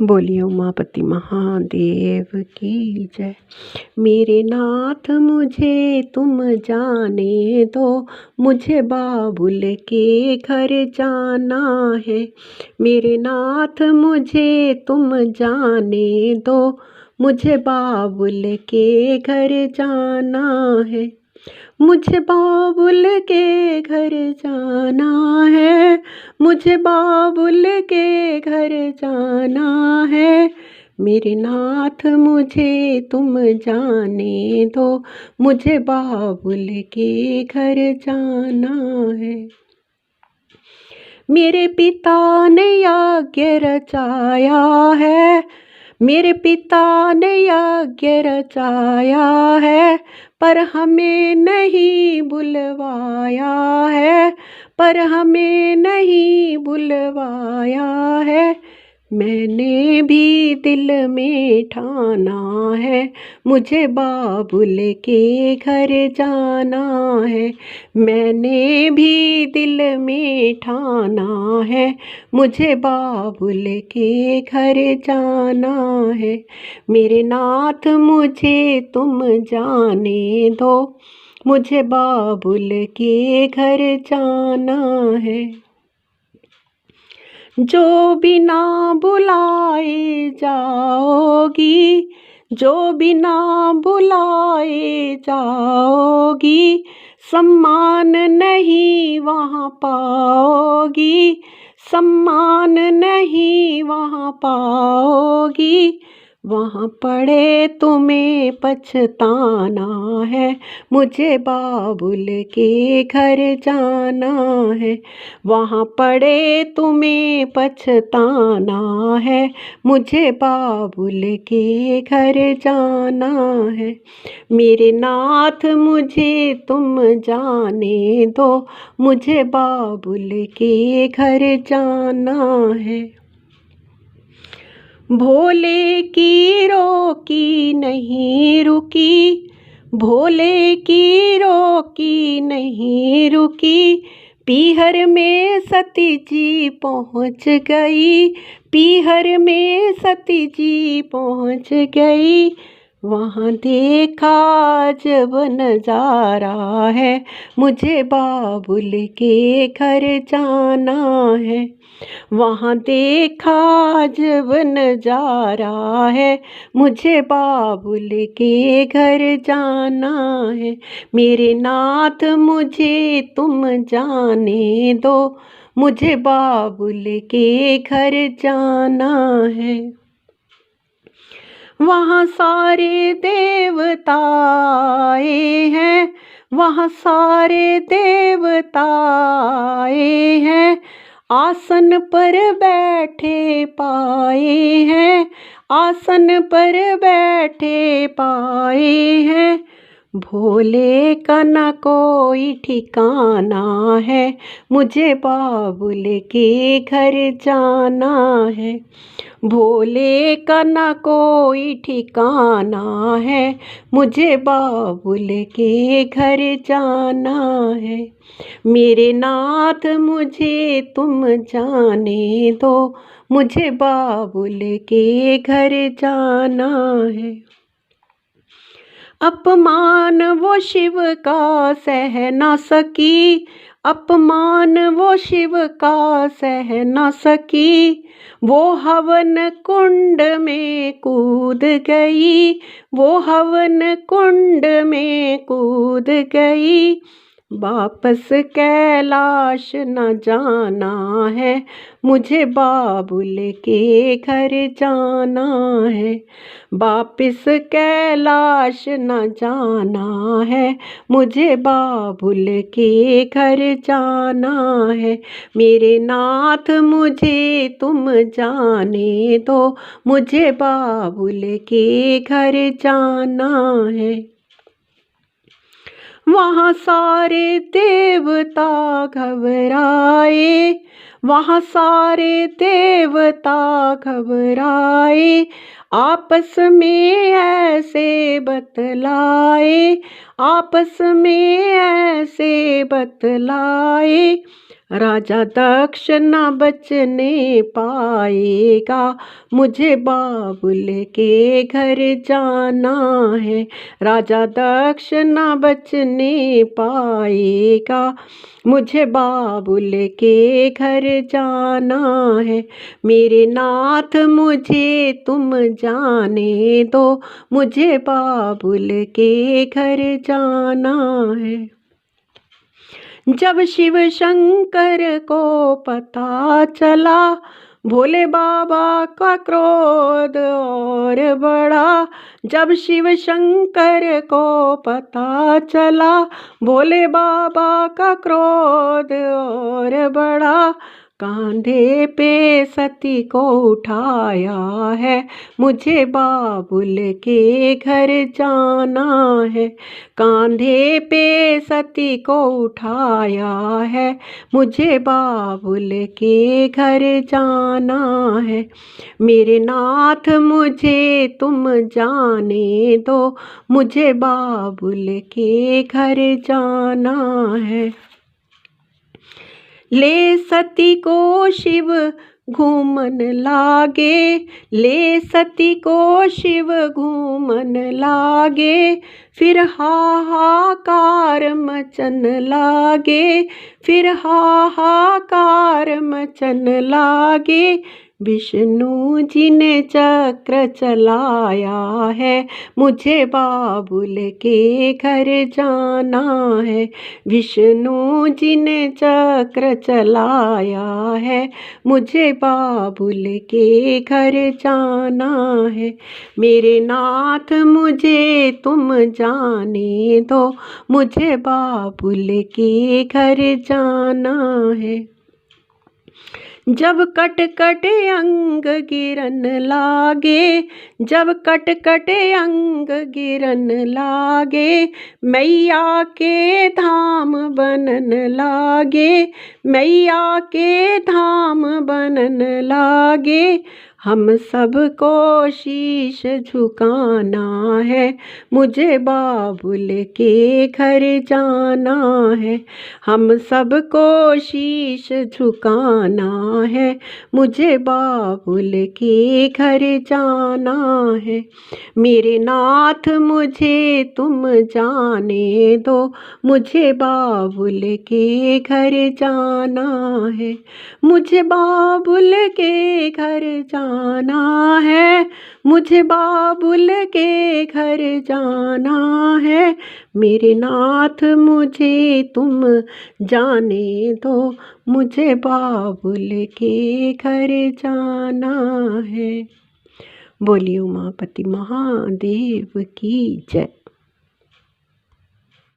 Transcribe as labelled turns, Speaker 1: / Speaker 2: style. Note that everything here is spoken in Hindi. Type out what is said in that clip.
Speaker 1: बोलिए उमापति महादेव की जय। मेरे नाथ मुझे तुम जाने दो, मुझे बाबुल के घर जाना है। मेरे नाथ मुझे तुम जाने दो, मुझे बाबुल के घर जाना है। मुझे बाबुल के घर जाना है, मुझे बाबुल के घर जाना है। मेरे नाथ मुझे तुम जाने दो, मुझे बाबुल के घर जाना है। मेरे पिता ने यज्ञ रचाया है, मेरे पिता ने यज्ञ रचाया है, पर हमें नहीं बुलवाया है, पर हमें नहीं बुलवाया है। मैंने भी दिल में ठाना है, मुझे बाबुल के घर जाना है। मैंने भी दिल में ठाना है, मुझे बाबुल के घर जाना है। मेरे नाथ मुझे तुम जाने दो, मुझे बाबुल के घर जाना है। जो बिना बुलाए जाओगी, जो बिना बुलाए जाओगी, सम्मान नहीं वहाँ पाओगी, सम्मान नहीं वहाँ पाओगी। वहाँ पड़े तुम्हें पछताना है, मुझे बाबुल के घर जाना है। वहाँ पड़े तुम्हें पछताना है, मुझे बाबुल के घर जाना है। मेरे नाथ मुझे तुम जाने दो, मुझे बाबुल के घर जाना है। भोले की रोकी नहीं रुकी, भोले की रोकी नहीं रुकी, पीहर में सती जी पहुँच गई, पीहर में सती जी पहुँच गई। वहाँ देखा जब नजारा है, मुझे बाबुल के घर जाना है। वहाँ देखा जब नजारा है, मुझे बाबुल के घर जाना है। मेरे नाथ मुझे तुम जाने दो, मुझे बाबुल के घर जाना है। वहाँ सारे देवता आए हैं, वहाँ सारे देवता आए हैं, आसन पर बैठे पाए हैं, आसन पर बैठे पाए हैं। भोले का न कोई ठिकाना है, मुझे बाबुल के घर जाना है। भोले का न कोई ठिकाना है, मुझे बाबुल के घर जाना है। मेरे नाथ मुझे तुम जाने दो, मुझे बाबुल के घर जाना है। अपमान वो शिव का सह न सकी, अपमान वो शिव का सह न सकी, वो हवन कुंड में कूद गई, वो हवन कुंड में कूद गई। वापस कैलाश न जाना है, मुझे बाबुल के घर जाना है। वापस कैलाश न जाना है, मुझे बाबुल के घर जाना है। मेरे नाथ मुझे तुम जाने दो, मुझे बाबुल के घर जाना है। वहाँ सारे देवता घबराए, वहाँ सारे देवता घबराए, आपस में ऐसे बतलाए, आपस में ऐसे बतलाए। राजा दक्ष न बचने पाएगा, मुझे बाबुल के घर जाना है। राजा दक्ष न बचने पाएगा, मुझे बाबुल के घर जाना है। मेरे नाथ मुझे तुम जाने दो, मुझे बाबुल के घर जाना है। जब शिव शंकर को पता चला, भोले बाबा का क्रोध और बढ़ा। जब शिव शंकर को पता चला, भोले बाबा का क्रोध और बढ़ा। कांधे पे सती को उठाया है, मुझे बाबुल के घर जाना है। कांधे पे सती को उठाया है, मुझे बाबुल के घर जाना है। मेरे नाथ मुझे तुम जाने दो, मुझे बाबुल के घर जाना है। ले सती को शिव घूमन लागे, ले सती को शिव घूमन लागे। फिर हाहाकार मचन लागे, फिर हाहाकार मचन लागे। विष्णु जी ने चक्र चलाया है, मुझे बाबुल के घर जाना है। विष्णु जी ने चक्र चलाया है, मुझे बाबुल के घर जाना है। मेरे नाथ मुझे तुम जाने दो, मुझे बाबुल के घर जाना है। जब कट कट अंग गिरन लागे, जब कट कट अंग गिरन लागे। मैया के धाम बनन लागे, मैया के धाम बनन लागे। हम सबको शीश झुकाना है, मुझे बाबुल के घर जाना है। हम सबको शीश झुकाना है, मुझे बाबुल के घर जाना है। मेरे नाथ मुझे तुम जाने दो, मुझे बाबुल के घर जाना है। मुझे बाबुल के घर जाना है, मुझे बाबुल के घर जाना है। मेरे नाथ मुझे तुम जाने दो, मुझे बाबुल के घर जाना है। बोलिए उमापति महादेव की जय।